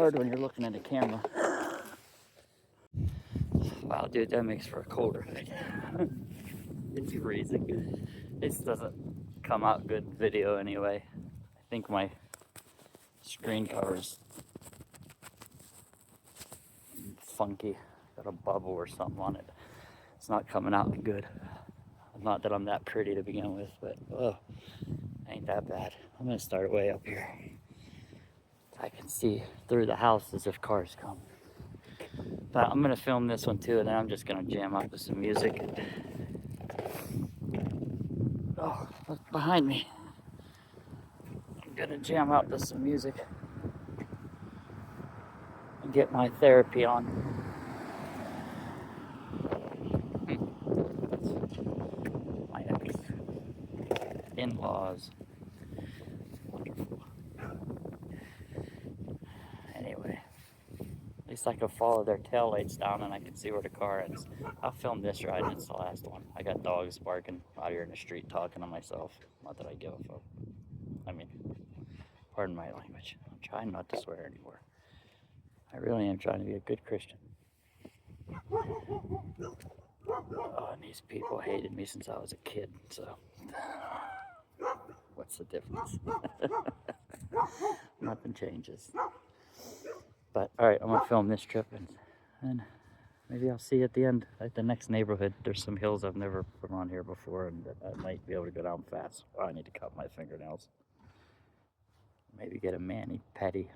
hard when you're looking at a camera. Wow, dude, that makes for a colder night. It's freezing. This doesn't come out good video anyway. I think my screen cover's funky. Got a bubble or something on it. It's not coming out good. Not that I'm that pretty to begin with, but oh, ain't that bad. I'm gonna start way up here. I can see through the house as if cars come. But I'm gonna film this one too, and then I'm just gonna jam out with some music. Oh, what's behind me? I'm gonna jam out with some music and get my therapy on. My ex-in-laws. Wonderful. Anyway, at least I can follow their tail lights down and I can see where the car is. I'll film this ride and it's the last one. I got dogs barking out here in the street talking to myself. Not that I give a fuck. I mean, pardon my language. I'm trying not to swear anymore. I really am trying to be a good Christian. Oh, and these people hated me since I was a kid, so what's the difference? Nothing changes. But alright, I'm gonna film this trip and maybe I'll see you at the end, at the next neighborhood. There's some hills I've never been on here before, and I might be able to go down fast. Oh, I need to cut my fingernails. Maybe get a mani-pedi.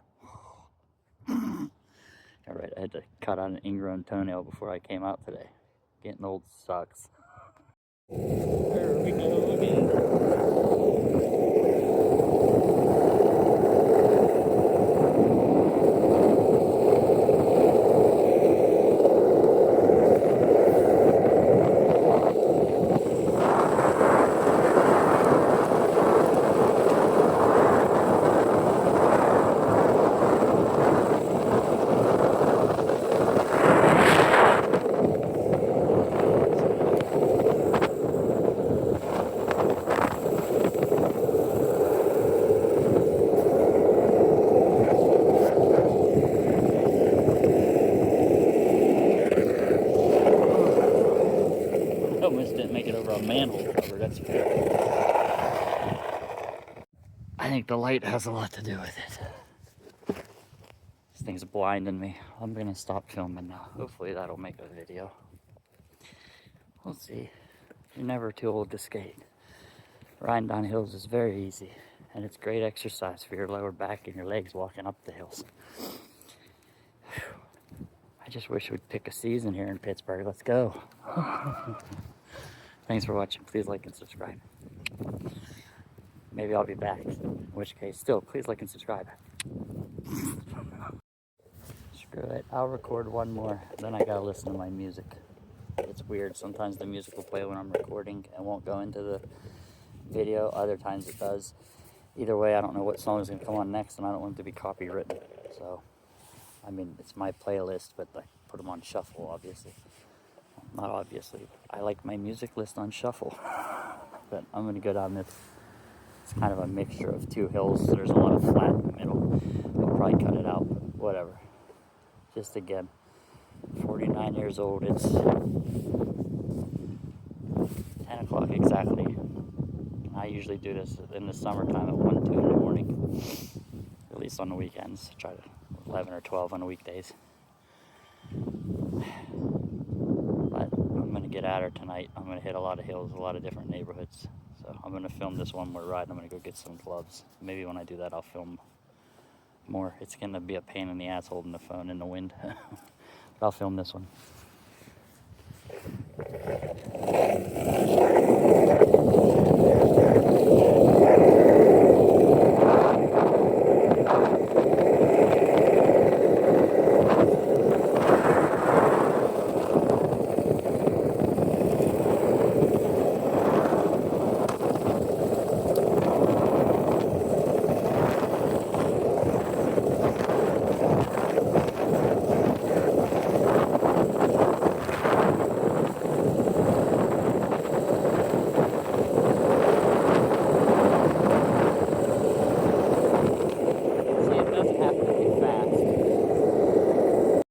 Alright, I had to cut on an ingrown toenail before I came out today. Getting old sucks. There we go again. Almost didn't make it over a manhole cover, that's fair. I think the light has a lot to do with it. This thing's blinding me. I'm gonna stop filming now. Hopefully that'll make a video. We'll see. You're never too old to skate. Riding down hills is very easy, and it's great exercise for your lower back and your legs walking up the hills. I just wish we'd pick a season here in Pittsburgh. Let's go. Thanks for watching. Please like and subscribe. Maybe I'll be back. In which case, still, please like and subscribe. Screw it. I'll record one more. Then I gotta listen to my music. It's weird. Sometimes the music will play when I'm recording and won't go into the video. Other times it does. Either way, I don't know what song is gonna come on next, and I don't want it to be copywritten. So, I mean, it's my playlist, but I put them on shuffle, obviously. Not obviously. I like my music list on shuffle. But I'm gonna go down this. It's kind of a mixture of two hills. So there's a lot of flat in the middle. I'll probably cut it out, but whatever. Just again, 49 years old. It's 10 o'clock exactly. I usually do this in the summertime at 1, 2 in the morning. At least on the weekends. Try to 11 or 12 on the weekdays. But I'm going to get at her tonight. I'm going to hit a lot of hills, a lot of different neighborhoods. So I'm going to film this one more ride. I'm going to go get some gloves. Maybe when I do that, I'll film more. It's going to be a pain in the ass holding the phone in the wind. But I'll film this one.